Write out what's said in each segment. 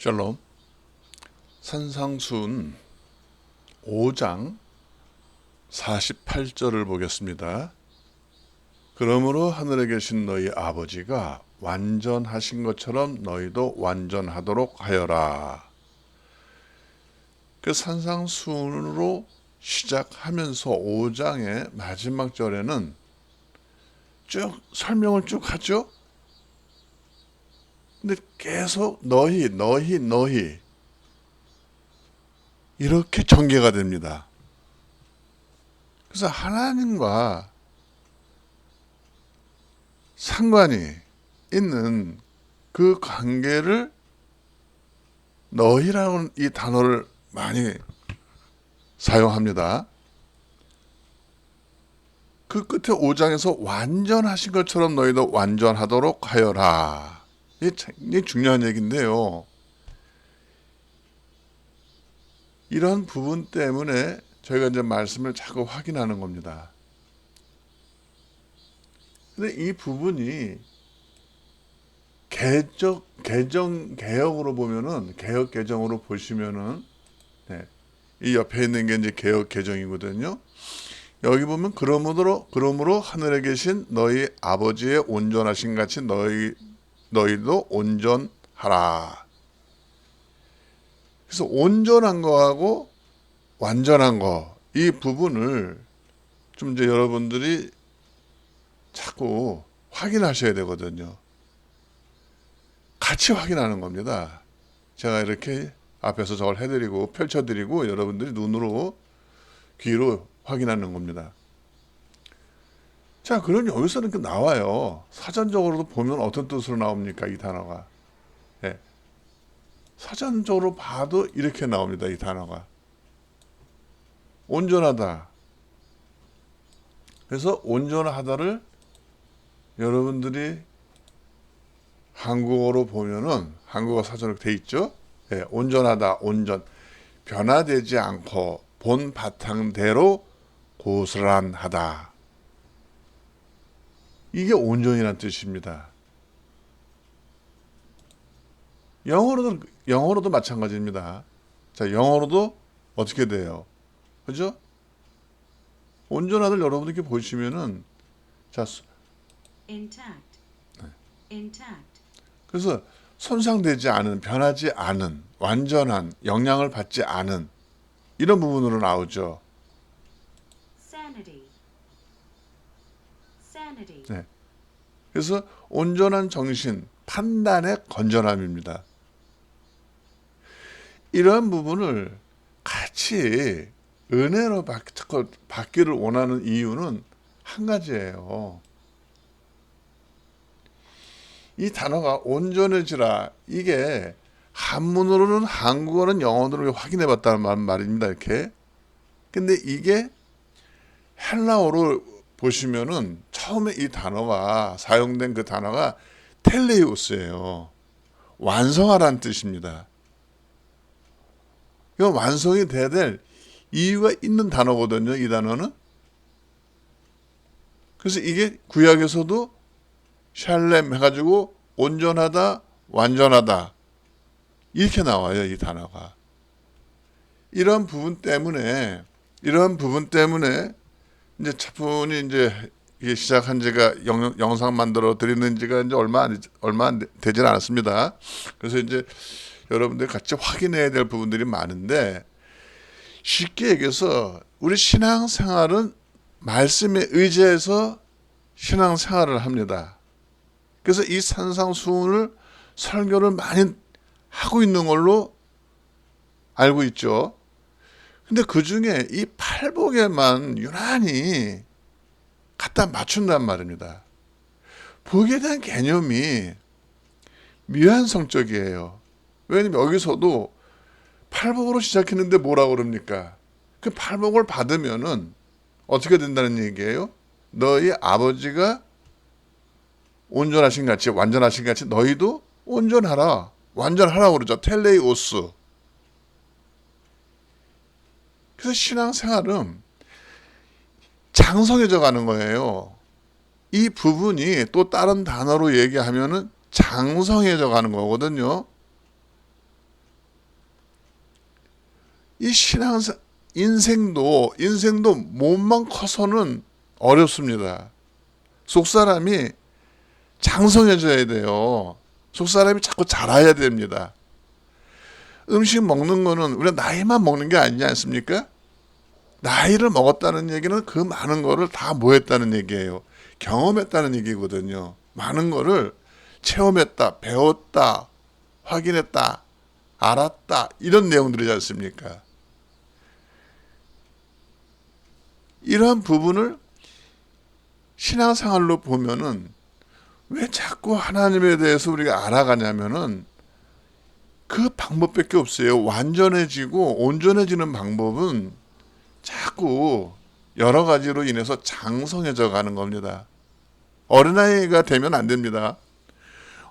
샬롬. 산상수훈 5장 48절을 보겠습니다. 그러므로 하늘에 계신 너희 아버지가 완전하신 것처럼 너희도 완전하도록 하여라. 그 산상수훈으로 시작하면서 5장의 마지막 절에는 쭉 설명을 쭉 하죠. 근데 계속 너희 이렇게 전개가 됩니다. 그래서 하나님과 상관이 있는 그 관계를 너희라는 이 단어를 많이 사용합니다. 그 끝에 5장에서 완전하신 것처럼 너희도 완전하도록 하여라. 이게 굉장히 중요한 얘기인데요. 이런 부분 때문에 저희가 이제 말씀을 자꾸 확인하는 겁니다. 근데 이 부분이 개혁으로 보면은, 개혁 개정으로 보시면은, 이 옆에 있는 게 이제 개혁 개정이거든요. 여기 보면 그러므로 하늘에 계신 너희 아버지의 온전하신 같이 너희도 온전하라. 그래서 온전한 거하고 완전한 거, 이 부분을 좀 이제 여러분들이 자꾸 확인하셔야 되거든요. 같이 확인하는 겁니다. 제가 이렇게 앞에서 저걸 해드리고 펼쳐드리고 여러분들이 눈으로 귀로 확인하는 겁니다. 자, 그럼 여기서는 이렇게 나와요. 사전적으로도 보면 어떤 뜻으로 나옵니까? 이 단어가. 사전적으로 봐도 이렇게 나옵니다. 이 단어가. 온전하다. 그래서 온전하다를 여러분들이 한국어로 보면은 한국어 사전으로 돼 있죠. 온전하다, 온전. 변화되지 않고 본 바탕대로 고스란하다. 이게 온전이라는 뜻입니다. 영어로도 마찬가지입니다. 자, 영어로도 어떻게 돼요? 그죠? 온전하들 여러분들께 보시면은, 자, intact, intact, 그래서 손상되지 않은, 변하지 않은, 완전한, 영향을 받지 않은, 이런 부분으로 나오죠. sanity, sanity, 네. 그래서 온전한 정신, 판단의 건전함입니다. 이런 부분을 같이 은혜로 받기를 원하는 이유는 한 가지예요. 이 단어가 온전해지라, 이게 한문으로는, 한국어는 영어로 확인해 봤다는 말입니다. 이렇게. 근데 이게 헬라어로 보시면은 처음에 이 단어가 사용된 그 단어가 텔레우스예요. 완성하라는 뜻입니다. 이건 완성이 돼야 될 이유가 있는 단어거든요. 이 단어는. 그래서 이게 구약에서도 샬렘 해가지고 온전하다, 완전하다 이렇게 나와요. 이 단어가. 이런 부분 때문에 이제 차분히 이제 이게 시작한 지가 영상 만들어 드리는 지가 이제 얼마 되질 않았습니다. 그래서 이제 여러분들 같이 확인해야 될 부분들이 많은데, 쉽게 얘기해서 우리 신앙생활은 말씀에 의지해서 신앙생활을 합니다. 그래서 이 산상수훈을 설교를 많이 하고 있는 걸로 알고 있죠. 근데 그 중에 이 팔복에만 유난히 갖다 맞춘단 말입니다. 복에 대한 개념이 미완성적이에요. 왜냐면 여기서도 팔복으로 시작했는데 뭐라고 그럽니까? 그 팔복을 받으면은 어떻게 된다는 얘기예요? 너희 아버지가 온전하신 같이, 완전하신 같이 너희도 온전하라, 완전하라고 그러죠. 텔레이오스. 그래서 신앙생활은 장성해져 가는 거예요. 이 부분이 또 다른 단어로 얘기하면은 장성해져 가는 거거든요. 이 신앙사 인생도 몸만 커서는 어렵습니다. 속사람이 장성해져야 돼요. 속사람이 자꾸 자라야 됩니다. 음식 먹는 거는 우리가 나이만 먹는 게 아니지 않습니까? 나이를 먹었다는 얘기는 그 많은 거를 다 뭐 했다는 얘기예요. 경험했다는 얘기거든요. 많은 거를 체험했다, 배웠다, 확인했다, 알았다, 이런 내용들이지 않습니까? 이러한 부분을 신앙생활로 보면은 왜 자꾸 하나님에 대해서 우리가 알아가냐면은 그 방법밖에 없어요. 완전해지고 온전해지는 방법은 자꾸 여러 가지로 인해서 장성해져 가는 겁니다. 어린아이가 되면 안 됩니다.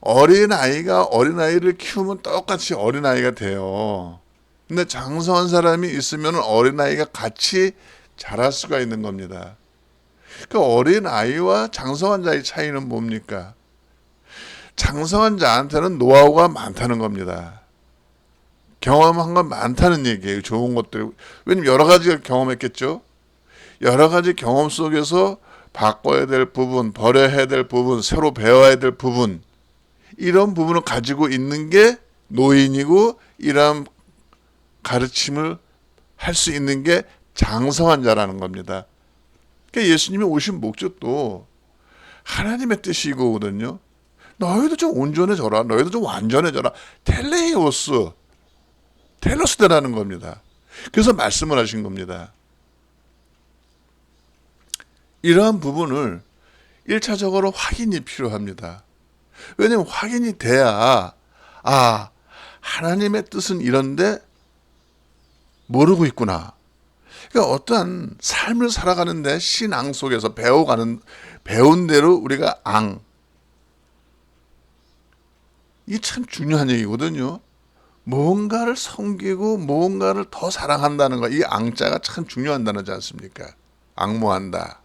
어린아이가 어린아이를 키우면 똑같이 어린아이가 돼요. 근데 장성한 사람이 있으면 어린아이가 같이 자랄 수가 있는 겁니다. 그 어린아이와 장성한 자의 차이는 뭡니까? 장성한 자한테는 노하우가 많다는 겁니다. 경험한 건 많다는 얘기예요. 좋은 것들. 왜냐면 여러 가지를 경험했겠죠. 여러 가지 경험 속에서 바꿔야 될 부분, 버려야 될 부분, 새로 배워야 될 부분, 이런 부분을 가지고 있는 게 노인이고, 이런 가르침을 할 수 있는 게 장성한 자라는 겁니다. 그러니까 예수님이 오신 목적도 하나님의 뜻이거든요. 너희도 좀 온전해져라. 너희도 좀 완전해져라. 텔로스되라는 겁니다. 그래서 말씀을 하신 겁니다. 이러한 부분을 1차적으로 확인이 필요합니다. 왜냐하면 확인이 돼야 하나님의 뜻은 이런데 모르고 있구나. 그러니까 어떠한 삶을 살아가는데 신앙 속에서 배운 대로 우리가 이게 참 중요한 얘기거든요. 무언가를 섬기고 무언가를 더 사랑한다는 거, 이 앙자가 참 중요한 단어지 않습니까? 앙모한다.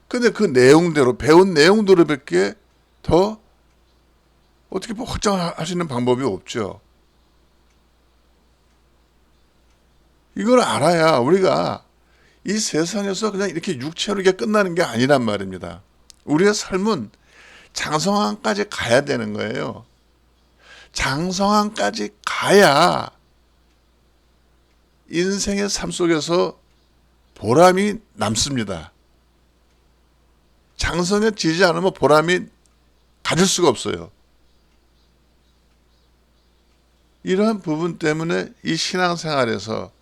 근데 그 내용대로, 배운 내용대로밖에 더 어떻게 확장할 수 있는 방법이 없죠. 이걸 알아야 우리가 이 세상에서 그냥 이렇게 육체로 이게 끝나는 게 아니란 말입니다. 우리의 삶은 장성함까지 가야 되는 거예요. 장성함까지 가야 인생의 삶 속에서 보람이 남습니다. 장성해지지 않으면 보람이 가질 수가 없어요. 이러한 부분 때문에 이 신앙생활에서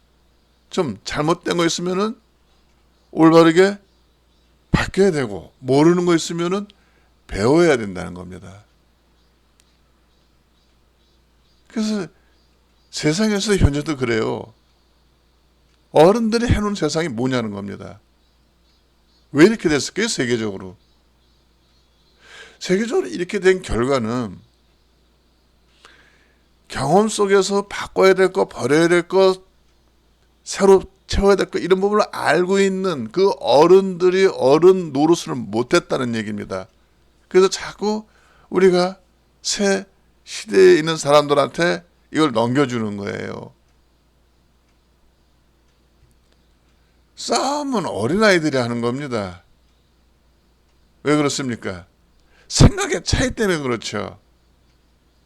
좀 잘못된 거 있으면은 올바르게 바뀌어야 되고, 모르는 거 있으면은 배워야 된다는 겁니다. 그래서 세상에서 현재도 그래요. 어른들이 해놓은 세상이 뭐냐는 겁니다. 왜 이렇게 됐을까요? 세계적으로. 세계적으로 이렇게 된 결과는 경험 속에서 바꿔야 될 것, 버려야 될 것, 새로 채워야 될 것, 이런 부분을 알고 있는 그 어른들이 어른 노릇을 못했다는 얘기입니다. 그래서 자꾸 우리가 새 시대에 있는 사람들한테 이걸 넘겨주는 거예요. 싸움은 어린아이들이 하는 겁니다. 왜 그렇습니까? 생각의 차이 때문에 그렇죠.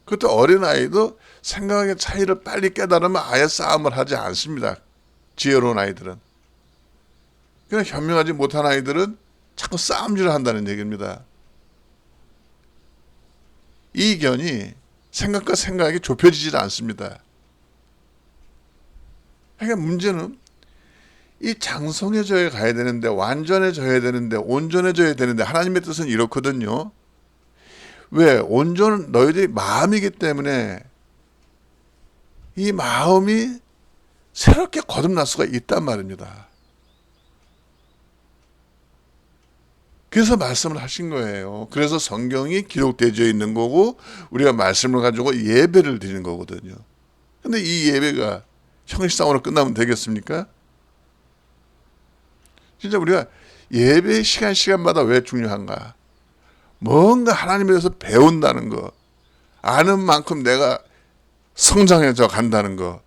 그때 어린아이도 생각의 차이를 빨리 깨달으면 아예 싸움을 하지 않습니다. 지혜로운 아이들은. 그냥 현명하지 못한 아이들은 자꾸 싸움질을 한다는 얘기입니다. 이견이 생각과 생각이 좁혀지질 않습니다. 그러니까 문제는 이 장성해져야 가야 되는데, 완전해져야 되는데, 온전해져야 되는데, 하나님의 뜻은 이렇거든요. 왜? 온전은 너희들이 마음이기 때문에 이 마음이 새롭게 거듭날 수가 있단 말입니다. 그래서 말씀을 하신 거예요. 그래서 성경이 기록되어 있는 거고, 우리가 말씀을 가지고 예배를 드리는 거거든요. 근데 이 예배가 형식상으로 끝나면 되겠습니까? 진짜 우리가 예배 시간마다 왜 중요한가? 뭔가 하나님에 대해서 배운다는 거, 아는 만큼 내가 성장해져 간다는 거,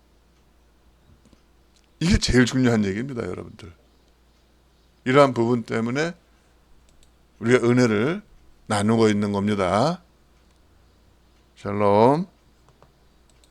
이게 제일 중요한 얘기입니다, 여러분들. 이러한 부분 때문에 우리가 은혜를 나누고 있는 겁니다. 샬롬.